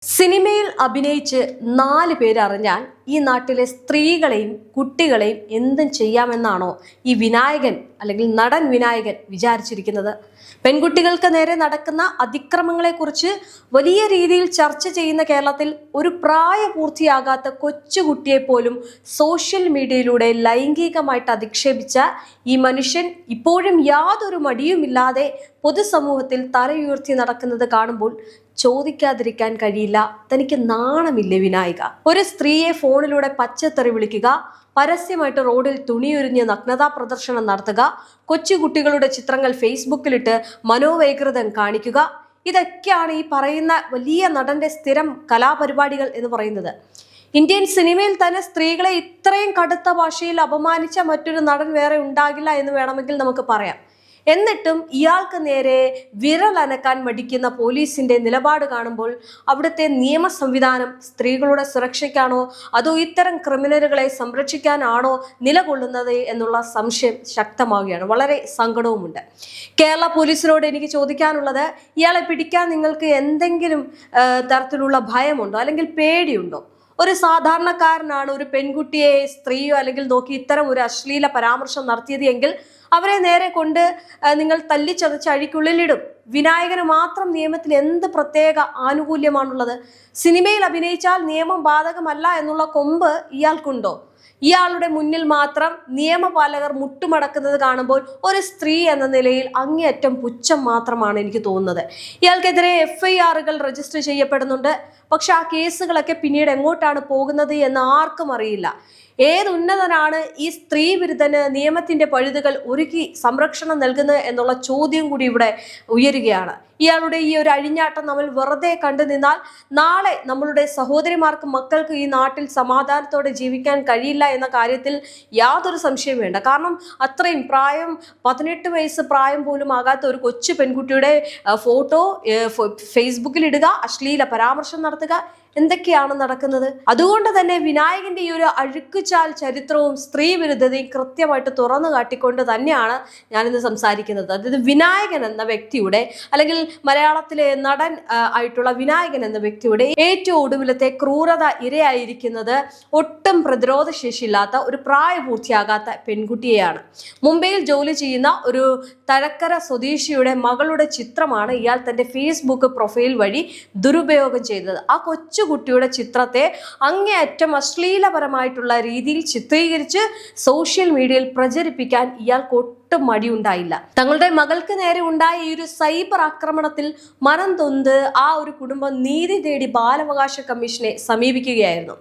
സിനിമയിൽ അഭിനയിച്ച് 4 പേരറിഞ്ഞാൽ ഈ നാട്ടിലെ സ്ത്രീകളെയും കുട്ടികളെയും എന്തും ചെയ്യാമെന്നാണോ ഈ വിനായകൻ അല്ലെങ്കിൽ നടൻ വിനായകൻ വിചാരിച്ചിരിക്കുന്നത്? പെൺകുട്ടികൾക്ക് നേരെ നടക്കുന്ന അതിക്രമങ്ങളെക്കുറിച്ച് വലിയ രീതിയിൽ ചർച്ച ചെയ്യുന്ന കേരളത്തിൽ ഒരു പ്രായപൂർത്തിയാകാത്ത കൊച്ചുകുട്ടിയെ പോലും സോഷ്യൽ മീഡിയയിലൂടെ ലൈംഗികമായിട്ട് അധിക്ഷേപിച്ച ഈ മനുഷ്യൻ ഇപ്പോഴും യാതൊരു മടിയുമില്ലാതെ പൊതുസമൂഹത്തിൽ തലയുയർത്തി നടക്കുന്നത് കാണുമ്പോൾ ചോദിക്കാതിരിക്കാൻ കഴിയില്ല, തനിക്ക് നാണമില്ലേ വിനായക? ഒരു സ്ത്രീയെ ഫോണിലൂടെ പച്ചത്തെറി വിളിക്കുക, പരസ്യമായിട്ട് റോഡിൽ തുണിയുരിഞ്ഞ് നഗ്നതാ പ്രദർശനം നടത്തുക, കൊച്ചുകുട്ടികളുടെ ചിത്രങ്ങൾ ഫേസ്ബുക്കിലിട്ട് മനോവൈകൃതം കാണിക്കുക, ഇതൊക്കെയാണ് ഈ പറയുന്ന വലിയ നടന്റെ സ്ഥിരം കലാപരിപാടികൾ എന്ന് പറയുന്നത്. ഇന്ത്യൻ സിനിമയിൽ തന്നെ സ്ത്രീകളെ ഇത്രയും കടുത്ത ഭാഷയിൽ അപമാനിച്ച മറ്റൊരു നടൻ വേറെ ഉണ്ടാകില്ല എന്ന് വേണമെങ്കിൽ നമുക്ക് പറയാം. എന്നിട്ടും ഇയാൾക്ക് നേരെ വിരലനക്കാൻ മടിക്കുന്ന പോലീസിന്റെ നിലപാട് കാണുമ്പോൾ അവിടുത്തെ നിയമ സംവിധാനം സ്ത്രീകളുടെ സുരക്ഷയ്ക്കാണോ അതോ ഇത്തരം ക്രിമിനലുകളെ സംരക്ഷിക്കാനാണോ നിലകൊള്ളുന്നത് എന്നുള്ള സംശയം ശക്തമാവുകയാണ്. വളരെ സങ്കടവുമുണ്ട്. കേരള പോലീസിനോട് എനിക്ക് ചോദിക്കാനുള്ളത്, ഇയാളെ പിടിക്കാൻ നിങ്ങൾക്ക് എന്തെങ്കിലും തരത്തിലുള്ള ഭയമുണ്ടോ അല്ലെങ്കിൽ പേടിയുണ്ടോ? ഒരു സാധാരണക്കാരനാണ് ഒരു പെൺകുട്ടിയെ സ്ത്രീയോ അല്ലെങ്കിൽ നോക്കി ഇത്തരം ഒരു അശ്ലീല പരാമർശം നടത്തിയത് എങ്കിൽ അവരെ നേരെ കൊണ്ട് നിങ്ങൾ തല്ലിച്ചതച്ച് അഴിക്കുള്ളിലിടും. വിനായകന് മാത്രം നിയമത്തിൽ എന്ത് പ്രത്യേക ആനുകൂല്യമാണുള്ളത്? സിനിമയിൽ അഭിനയിച്ചാൽ നിയമം ബാധകമല്ല എന്നുള്ള കൊമ്പ് ഇയാൾക്കുണ്ടോ? ഇയാളുടെ മുന്നിൽ മാത്രം നിയമപാലകർ മുട്ടുമടക്കുന്നത് കാണുമ്പോൾ ഒരു സ്ത്രീ എന്ന നിലയിൽ അങ്ങേയറ്റം പുച്ഛം മാത്രമാണ് എനിക്ക് തോന്നുന്നത്. ഇയാൾക്കെതിരെ FIRകൾ രജിസ്റ്റർ ചെയ്യപ്പെടുന്നുണ്ട്. പക്ഷെ ആ കേസുകളൊക്കെ പിന്നീട് എങ്ങോട്ടാണ് പോകുന്നത് എന്ന് ആർക്കും അറിയില്ല. ഏതുന്നതനാണ് ഈ സ്ത്രീ വിരുദ്ധന് നിയമത്തിന്റെ പഴുതുകൾ ഒരുക്കി സംരക്ഷണം നൽകുന്നത് എന്നുള്ള ചോദ്യം കൂടി ഇവിടെ ഉയരുകയാണ്. ഇയാളുടെ ഈ ഒരു അഴിഞ്ഞാട്ടം നമ്മൾ വെറുതെ കണ്ടു നിന്നാൽ നാളെ നമ്മളുടെ സഹോദരിമാർക്കും മക്കൾക്കും ഈ നാട്ടിൽ സമാധാനത്തോടെ ജീവിക്കാൻ കഴിയില്ല എന്ന കാര്യത്തിൽ യാതൊരു സംശയം വേണ്ട. കാരണം അത്രയും പ്രായം 18 വയസ്സ് പ്രായം പോലും ആകാത്ത ഒരു കൊച്ചു പെൺകുട്ടിയുടെ ഫോട്ടോ ഫേസ്ബുക്കിൽ ഇടുക, അശ്ലീല പരാമർശം നടത്തുക, എന്തൊക്കെയാണ് നടക്കുന്നത്? അതുകൊണ്ട് തന്നെ വിനായകന്റെ ഈ ഒരു അഴുക്കുചാൽ ചരിത്രവും സ്ത്രീ വിരുദ്ധതയും കൃത്യമായിട്ട് തുറന്നു കാട്ടിക്കൊണ്ട് തന്നെയാണ് ഞാനിന്ന് സംസാരിക്കുന്നത്. അതായത് വിനായകൻ എന്ന വ്യക്തിയുടെ അല്ലെങ്കിൽ മലയാളത്തിലെ നടൻ ആയിട്ടുള്ള വിനായകൻ എന്ന വ്യക്തിയുടെ ഏറ്റവും ഒടുവിലത്തെ ക്രൂരത ഇരയായിരിക്കുന്നത് ഒട്ടും പ്രതിരോധ ശേഷിയില്ലാത്ത ഒരു പ്രായപൂർത്തിയാകാത്ത പെൺകുട്ടിയെയാണ്. മുംബൈയിൽ ജോലി ചെയ്യുന്ന ഒരു തഴക്കര സ്വദേശിയുടെ മകളുടെ ചിത്രമാണ് ഇയാൾ തന്റെ ഫേസ്ബുക്ക് പ്രൊഫൈൽ വഴി ദുരുപയോഗം ചെയ്തത്. ആ കൊച്ചുകുട്ടിയുടെ ചിത്രത്തെ അങ്ങേയറ്റം അശ്ലീലപരമായിട്ടുള്ള രീതിയിൽ ചിത്രീകരിച്ച് സോഷ്യൽ മീഡിയയിൽ പ്രചരിപ്പിക്കാൻ ഇയാൾക്ക് ഒട്ടും മടിയുണ്ടായില്ല. തങ്ങളുടെ മകൾക്ക് നേരെ ഉണ്ടായ ഈ ഒരു സൈബർ ആക്രമണത്തിൽ മനം തൊന്ത് ആ ഒരു കുടുംബം നീതി തേടി ബാലാവകാശ കമ്മീഷനെ സമീപിക്കുകയായിരുന്നു.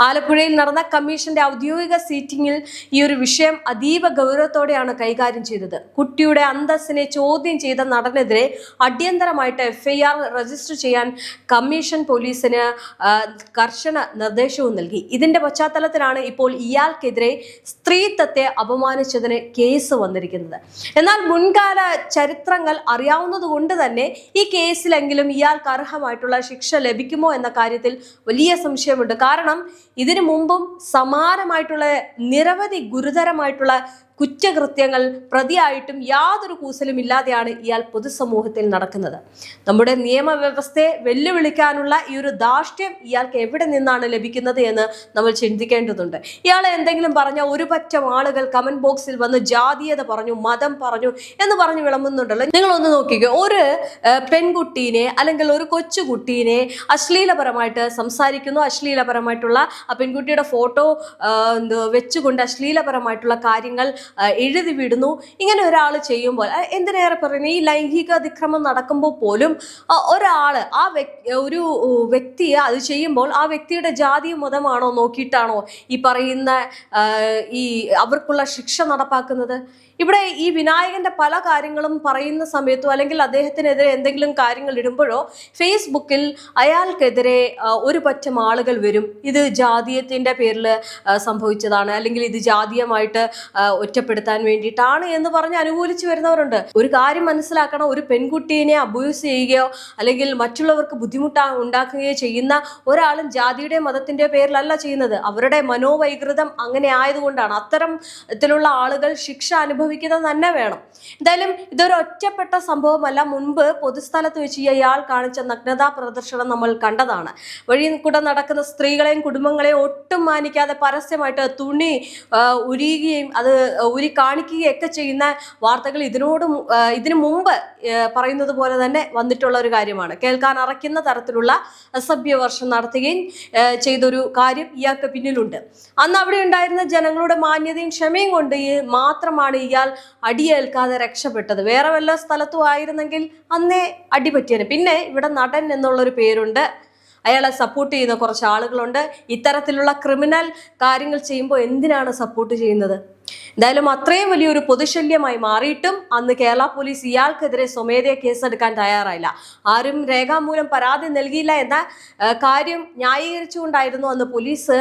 ആലപ്പുഴയിൽ നടന്ന കമ്മീഷന്റെ ഔദ്യോഗിക സീറ്റിംഗിൽ ഈ ഒരു വിഷയം അതീവ ഗൗരവത്തോടെയാണ് കൈകാര്യം ചെയ്തത്. കുട്ടിയുടെ അന്തസ്സിനെ ചോദ്യം ചെയ്ത നടനെതിരെ അടിയന്തരമായിട്ട് FIR രജിസ്റ്റർ ചെയ്യാൻ കമ്മീഷൻ പോലീസിന് കർശന നിർദ്ദേശവും നൽകി. ഇതിന്റെ പശ്ചാത്തലത്തിലാണ് ഇപ്പോൾ ഇയാൾക്കെതിരെ സ്ത്രീത്വത്തെ അപമാനിച്ചതിന് കേസ് വന്നിരിക്കുന്നത്. എന്നാൽ മുൻകാല ചരിത്രങ്ങൾ അറിയാവുന്നത് കൊണ്ട് തന്നെ ഈ കേസിലെങ്കിലും ഇയാൾക്ക് അർഹമായിട്ടുള്ള ശിക്ഷ ലഭിക്കുമോ എന്ന കാര്യത്തിൽ വലിയ സംശയമുണ്ട്. കാരണം ഇതിനു മുമ്പും സമാനമായിട്ടുള്ള നിരവധി ഗുരുതരമായിട്ടുള്ള കുറ്റകൃത്യങ്ങൾ പ്രതിയായിട്ടും യാതൊരു കൂസലും ഇല്ലാതെയാണ് ഇയാൾ പൊതുസമൂഹത്തിൽ നടക്കുന്നത്. നമ്മുടെ നിയമവ്യവസ്ഥയെ വെല്ലുവിളിക്കാനുള്ള ഈ ഒരു ധാർഷ്ട്യം ഇയാൾക്ക് എവിടെ നിന്നാണ് ലഭിക്കുന്നത് എന്ന് നമ്മൾ ചിന്തിക്കേണ്ടതുണ്ട്. ഇയാളെ എന്തെങ്കിലും പറഞ്ഞ ഒരു പറ്റം ആളുകൾ കമന്റ് ബോക്സിൽ വന്ന് ജാതീയത പറഞ്ഞു, മതം പറഞ്ഞു എന്ന് പറഞ്ഞു വിളമ്പുന്നുണ്ടല്ലോ. നിങ്ങളൊന്ന് നോക്കിക്കോ, ഒരു പെൺകുട്ടീനെ അല്ലെങ്കിൽ ഒരു കൊച്ചുകുട്ടീനെ അശ്ലീലപരമായിട്ട് സംസാരിക്കുന്നു, അശ്ലീലപരമായിട്ടുള്ള ആ പെൺകുട്ടിയുടെ ഫോട്ടോ വെച്ചുകൊണ്ട് അശ്ലീലപരമായിട്ടുള്ള കാര്യങ്ങൾ എഴുതി വിടുന്നു. ഇങ്ങനെ ഒരാൾ ചെയ്യുമ്പോൾ എന്തിനേറെ പറയുന്നത്, ഈ ലൈംഗിക അതിക്രമം നടക്കുമ്പോൾ പോലും ഒരാള് ഒരു വ്യക്തിയെ അത് ചെയ്യുമ്പോൾ ആ വ്യക്തിയുടെ ജാതിയും മതമാണോ നോക്കിയിട്ടാണോ ഈ പറയുന്ന അവർക്കുള്ള ശിക്ഷ നടപ്പാക്കുന്നത്? ഇവിടെ ഈ വിനായകന്റെ പല കാര്യങ്ങളും പറയുന്ന സമയത്തോ അല്ലെങ്കിൽ അദ്ദേഹത്തിനെതിരെ എന്തെങ്കിലും കാര്യങ്ങൾ ഇടുമ്പോഴോ ഫേസ്ബുക്കിൽ അയാൾക്കെതിരെ ഒരു പറ്റം ആളുകൾ വരും, ഇത് ജാതീയത്തിന്റെ പേരിൽ സംഭവിച്ചതാണ് അല്ലെങ്കിൽ ഇത് ജാതീയമായിട്ട് ഒറ്റപ്പെടുത്താൻ വേണ്ടിയിട്ടാണ് എന്ന് പറഞ്ഞ് അനുകൂലിച്ചു വരുന്നവരുണ്ട്. ഒരു കാര്യം മനസ്സിലാക്കണം, ഒരു പെൺകുട്ടീനെ അബ്യൂസ് ചെയ്യുകയോ അല്ലെങ്കിൽ മറ്റുള്ളവർക്ക് ഉണ്ടാക്കുകയോ ചെയ്യുന്ന ഒരാളും ജാതിയുടെ മതത്തിന്റെ പേരിലല്ല ചെയ്യുന്നത്. അവരുടെ മനോവൈകൃതം അങ്ങനെ ആയതുകൊണ്ടാണ് അത്തരത്തിലുള്ള ആളുകൾ ശിക്ഷ അനുഭവിക്കുന്നത് അനുഭവിക്കുന്നത് തന്നെ വേണം. എന്തായാലും ഇതൊരു ഒറ്റപ്പെട്ട സംഭവമല്ല. മുൻപ് പൊതുസ്ഥലത്ത് വെച്ച് ഇയാൾ കാണിച്ച നഗ്നതാ പ്രദർശനം നമ്മൾ കണ്ടതാണ്. വഴി കൂടെ നടക്കുന്ന സ്ത്രീകളെയും കുടുംബങ്ങളെയും ഒട്ടും മാനിക്കാതെ പരസ്യമായിട്ട് തുണി ഉരിയുകയും അത് ഉരി കാണിക്കുകയും ഒക്കെ ചെയ്യുന്ന വാർത്തകൾ ഇതിനു മുമ്പ് പറയുന്നത് പോലെ തന്നെ വന്നിട്ടുള്ള ഒരു കാര്യമാണ്. കേൾക്കാൻ അറയ്ക്കുന്ന തരത്തിലുള്ള അസഭ്യവർഷം നടത്തുകയും ചെയ്തൊരു കാര്യം ഇയാൾക്ക് പിന്നിലുണ്ട്. അന്ന് അവിടെ ഉണ്ടായിരുന്ന ജനങ്ങളുടെ മാന്യതയും ക്ഷമയും കൊണ്ട് മാത്രമാണ് ഇയാൾ അടിയേൽക്കാതെ രക്ഷപ്പെട്ടത്. വേറെ വല്ല സ്ഥലത്തും ആയിരുന്നെങ്കിൽ അന്നേ അടിപറ്റിയാണ്. പിന്നെ ഇവിടെ നടൻ എന്നുള്ളൊരു പേരുണ്ട്, അയാളെ സപ്പോർട്ട് ചെയ്യുന്ന കുറച്ച് ആളുകളുണ്ട്. ഇത്തരത്തിലുള്ള ക്രിമിനൽ കാര്യങ്ങൾ ചെയ്യുമ്പോൾ എന്തിനാണ് സപ്പോർട്ട് ചെയ്യുന്നത്? എന്തായാലും അത്രയും വലിയൊരു പൊതുശല്യമായി മാറിയിട്ടും അന്ന് കേരള പോലീസ് ഇയാൾക്കെതിരെ സ്വമേധയാ കേസെടുക്കാൻ തയ്യാറായില്ല. ആരും രേഖാമൂലം പരാതി നൽകിയില്ല എന്ന കാര്യം ന്യായീകരിച്ചുകൊണ്ടായിരുന്നു അന്ന് പോലീസ്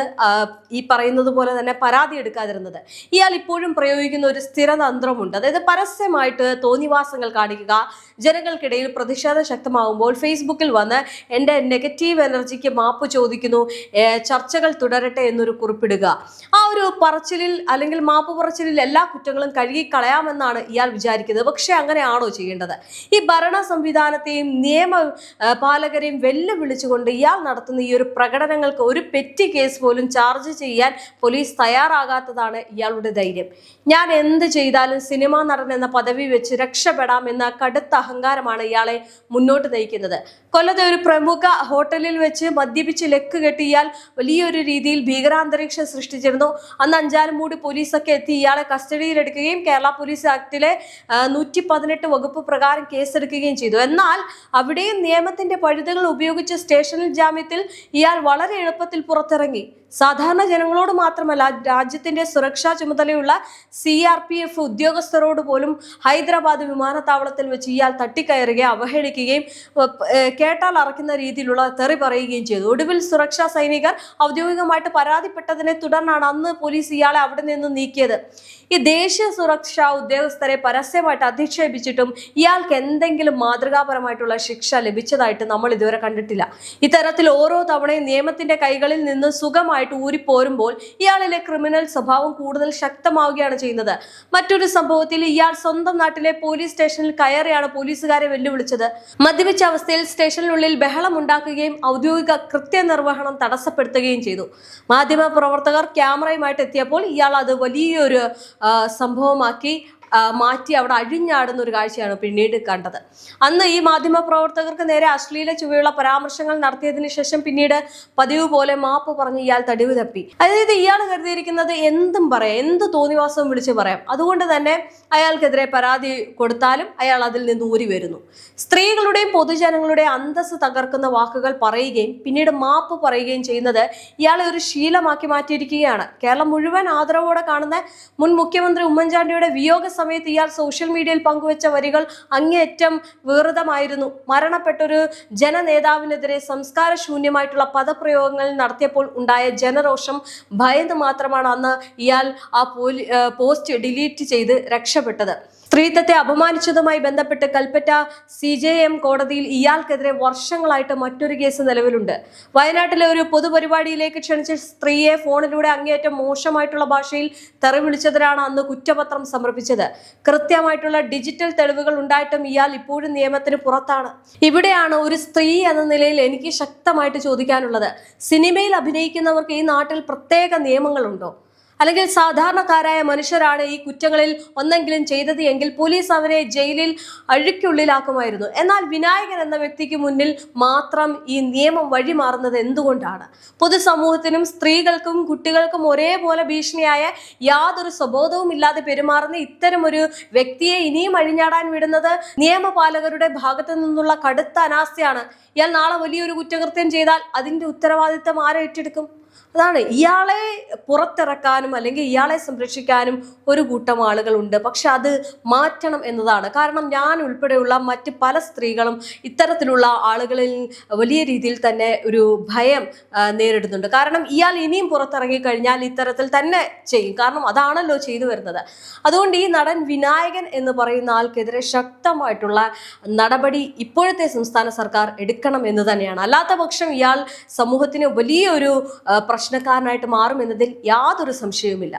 ഈ പറയുന്നത് പോലെ തന്നെ പരാതി എടുക്കാതിരുന്നത്. ഇയാൾ ഇപ്പോഴും പ്രയോഗിക്കുന്ന ഒരു സ്ഥിരതന്ത്രമുണ്ട്. അതായത് പരസ്യമായിട്ട് തോന്നിവാസങ്ങൾ കാണിക്കുക, ജനങ്ങൾക്കിടയിൽ പ്രതിഷേധം ശക്തമാകുമ്പോൾ ഫേസ്ബുക്കിൽ വന്ന് എൻ്റെ നെഗറ്റീവ് എനർജിക്ക് മാപ്പ് ചോദിക്കുന്നു, ചർച്ചകൾ തുടരട്ടെ എന്നൊരു കുറിപ്പിടുക. ആ ഒരു പറച്ചിലിൽ അല്ലെങ്കിൽ മാപ്പ് പറച്ചിലിൽ എല്ലാ കുറ്റങ്ങളും കഴുകിക്കളയാമെന്നാണ് ഇയാൾ വിചാരിക്കുന്നത്. പക്ഷെ അങ്ങനെയാണോ ചെയ്യേണ്ടത്? ഈ ഭരണ സംവിധാനത്തെയും നിയമ പാലകരെയും വെല്ലുവിളിച്ചുകൊണ്ട് ഇയാൾ നടത്തുന്ന ഈ ഒരു പ്രകടനങ്ങൾക്ക് ഒരു പെറ്റി കേസ് പോലും ചാർജ് ചെയ്യാൻ പോലീസ് തയ്യാറാകാത്തതാണ് ഇയാളുടെ ധൈര്യം. ഞാൻ എന്ത് ചെയ്താലും സിനിമാ നടൻ എന്ന പദവി വെച്ച് രക്ഷപ്പെടാമെന്ന കടുത്ത അഹങ്കാരമാണ് ഇയാളെ മുന്നോട്ട് നയിക്കുന്നത്. കൊല്ലത്തെ ഒരു പ്രമുഖ ഹോട്ടലിൽ വെച്ച് മദ്യപിച്ച് ലെക്ക് കെട്ടി ഇയാൾ വലിയൊരു രീതിയിൽ ഭീകരാന്തരീക്ഷം സൃഷ്ടിച്ചിരുന്നു. അന്ന് അഞ്ചാലുമൂടി പോലീസൊക്കെ എത്തി ഇയാളെ കസ്റ്റഡിയിലെടുക്കുകയും കേരള പോലീസ് ആക്ടിലെ 118 വകുപ്പ് പ്രകാരം കേസെടുക്കുകയും ചെയ്തു. എന്നാൽ അവിടെയും നിയമത്തിന്റെ പഴുതുകൾ ഉപയോഗിച്ച് സ്റ്റേഷനിൽ ജാമ്യത്തിൽ ഇയാൾ വളരെ എളുപ്പത്തിൽ പുറത്തിറങ്ങി. സാധാരണ ജനങ്ങളോട് മാത്രമല്ല, രാജ്യത്തിന്റെ സുരക്ഷാ ചുമതലയുള്ള CRPF ഉദ്യോഗസ്ഥരോട് പോലും ഹൈദരാബാദ് വിമാനത്താവളത്തിൽ വെച്ച് ഇയാൾ തട്ടിക്കയറുകയും അവഹേളിക്കുകയും കേട്ടാൽ അറക്കുന്ന രീതിയിലുള്ള തെറി പറയുകയും ചെയ്തു. ഒടുവിൽ സുരക്ഷാ സൈനികർ ഔദ്യോഗികമായിട്ട് പരാതിപ്പെട്ടതിനെ തുടർന്നാണ് അന്ന് പോലീസ് ഇയാളെ അവിടെ നിന്ന് നീക്കിയത്. ഈ ദേശീയ സുരക്ഷാ ഉദ്യോഗസ്ഥരെ പരസ്യമായിട്ട് അധിക്ഷേപിച്ചിട്ടും ഇയാൾക്ക് എന്തെങ്കിലും മാതൃകാപരമായിട്ടുള്ള ശിക്ഷ ലഭിച്ചതായിട്ട് നമ്മൾ ഇതുവരെ കണ്ടിട്ടില്ല. ഇത്തരത്തിൽ ഓരോ തവണയും നിയമത്തിന്റെ കൈകളിൽ നിന്ന് സുഖമായിട്ട് ഊരിപ്പോരുമ്പോൾ ഇയാളിലെ ക്രിമിനൽ സ്വഭാവം കൂടുതൽ ശക്തമാവുകയാണ് ചെയ്യുന്നത്. മറ്റൊരു സംഭവത്തിൽ ഇയാൾ സ്വന്തം നാട്ടിലെ പോലീസ് സ്റ്റേഷനിൽ കയറിയാണ് പോലീസുകാരെ വെല്ലുവിളിച്ചത്. മദ്യപിച്ച അവസ്ഥയിൽ സ്റ്റേഷനിനുള്ളിൽ ബഹളം ഉണ്ടാക്കുകയും ഔദ്യോഗിക കൃത്യനിർവഹണം തടസ്സപ്പെടുത്തുകയും ചെയ്തു. മാധ്യമ പ്രവർത്തകർ ക്യാമറയുമായിട്ട് എത്തിയപ്പോൾ ഇയാൾ അത് വലിയൊരു സംഭവമാക്കി മാറ്റി അവിടെ അഴിഞ്ഞാടുന്ന ഒരു കാഴ്ചയാണ് പിന്നീട് കണ്ടത്. അന്ന് ഈ മാധ്യമ പ്രവർത്തകർക്ക് നേരെ അശ്ലീല ചുവയുള്ള പരാമർശങ്ങൾ നടത്തിയതിനു ശേഷം പിന്നീട് പതിവ് പോലെ മാപ്പ് പറഞ്ഞ് ഇയാൾ തടിവ് തപ്പി. അതായത് ഇയാൾ കരുതിയിരിക്കുന്നത് എന്തും പറയാം, എന്ത് തോന്നിവാസവും വിളിച്ച് പറയാം. അതുകൊണ്ട് തന്നെ അയാൾക്കെതിരെ പരാതി കൊടുത്താലും അയാൾ അതിൽ നിന്ന് ഊരി വരുന്നു. സ്ത്രീകളുടെയും പൊതുജനങ്ങളുടെയും അന്തസ്സ് തകർക്കുന്ന വാക്കുകൾ പറയുകയും പിന്നീട് മാപ്പ് പറയുകയും ചെയ്യുന്നത് ഇയാളെ ഒരു ശീലമാക്കി മാറ്റിയിരിക്കുകയാണ്. കേരളം മുഴുവൻ ആദരവോടെ കാണുന്ന മുൻ മുഖ്യമന്ത്രി ഉമ്മൻചാണ്ടിയുടെ വിയോഗ സമയത്ത് ഇയാൾ സോഷ്യൽ മീഡിയയിൽ പങ്കുവച്ച വരികൾ അങ്ങേയറ്റം വികൃതമായിരുന്നു. മരണപ്പെട്ടൊരു ജനനേതാവിനെതിരെ സംസ്കാരശൂന്യമായിട്ടുള്ള പദപ്രയോഗങ്ങൾ നടത്തിയപ്പോൾ ഉണ്ടായ ജനരോഷം ഭയന്ന് മാത്രമാണ് അന്ന് ഇയാൾ ആ പോസ്റ്റ് ഡിലീറ്റ് ചെയ്ത് രക്ഷപ്പെട്ടത്. സ്ത്രീത്വത്തെ അപമാനിച്ചതുമായി ബന്ധപ്പെട്ട് കൽപ്പറ്റ CJM കോടതിയിൽ ഇയാൾക്കെതിരെ വർഷങ്ങളായിട്ട് മറ്റൊരു കേസ് നിലവിലുണ്ട്. വയനാട്ടിലെ ഒരു പൊതുപരിപാടിയിലേക്ക് ക്ഷണിച്ച സ്ത്രീയെ ഫോണിലൂടെ അങ്ങേയറ്റം മോശമായിട്ടുള്ള ഭാഷയിൽ തെറി വിളിച്ചതിനാണ് അന്ന് കുറ്റപത്രം സമർപ്പിച്ചത്. കൃത്യമായിട്ടുള്ള ഡിജിറ്റൽ തെളിവുകൾ ഉണ്ടായിട്ടും ഇയാൾ ഇപ്പോഴും നിയമത്തിന് പുറത്താണ്. ഇവിടെയാണ് ഒരു സ്ത്രീ എന്ന നിലയിൽ എനിക്ക് ശക്തമായിട്ട് ചോദിക്കാനുള്ളത്. സിനിമയിൽ അഭിനയിക്കുന്നവർക്ക് ഈ നാട്ടിൽ പ്രത്യേക നിയമങ്ങളുണ്ടോ? അല്ലെങ്കിൽ സാധാരണക്കാരായ മനുഷ്യരാണ് ഈ കുറ്റങ്ങളിൽ ഒന്നെങ്കിലും ചെയ്തത് എങ്കിൽ പോലീസ് അവരെ ജയിലിൽ അഴുക്കുള്ളിലാക്കുമായിരുന്നു. എന്നാൽ വിനായകൻ എന്ന വ്യക്തിക്ക് മുന്നിൽ മാത്രം ഈ നിയമം വഴിമാറുന്നത് എന്തുകൊണ്ടാണ്? പൊതുസമൂഹത്തിനും സ്ത്രീകൾക്കും കുട്ടികൾക്കും ഒരേപോലെ ഭീഷണിയായ യാതൊരു സ്വബോധവും ഇല്ലാതെ പെരുമാറുന്ന ഇത്തരം ഒരു വ്യക്തിയെ ഇനിയും അഴിഞ്ഞാടാൻ വിടുന്നത് നിയമപാലകരുടെ ഭാഗത്തു നിന്നുള്ള കടുത്ത അനാസ്ഥയാണ്. ഇയാൾ നാളെ വലിയൊരു കുറ്റകൃത്യം ചെയ്താൽ അതിന്റെ ഉത്തരവാദിത്തം ആരെ ഏറ്റെടുക്കും? അതാണ്, ഇയാളെ പുറത്തിറക്കാനും അല്ലെങ്കിൽ ഇയാളെ സംരക്ഷിക്കാനും ഒരു കൂട്ടം ആളുകളുണ്ട്. പക്ഷെ അത് മാറ്റണം എന്നതാണ്. കാരണം ഞാൻ ഉൾപ്പെടെയുള്ള മറ്റ് പല സ്ത്രീകളും ഇത്തരത്തിലുള്ള ആളുകളിൽ വലിയ രീതിയിൽ തന്നെ ഒരു ഭയം നേരിടുന്നുണ്ട്. കാരണം ഇയാൾ ഇനിയും പുറത്തിറങ്ങി കഴിഞ്ഞാൽ ഇത്തരത്തിൽ തന്നെ ചെയ്യും. കാരണം അതാണല്ലോ ചെയ്തു വരുന്നത്. അതുകൊണ്ട് ഈ നടൻ വിനായകൻ എന്ന് പറയുന്ന ആൾക്കെതിരെ ശക്തമായിട്ടുള്ള നടപടി ഇപ്പോഴത്തെ സംസ്ഥാന സർക്കാർ എടുക്കണം എന്ന് തന്നെയാണ്. അല്ലാത്ത പക്ഷം ഇയാൾ സമൂഹത്തിന് വലിയൊരു പ്രശ്നക്കാരനായിട്ട് മാറുമെന്നതിൽ യാതൊരു സംശയവുമില്ല.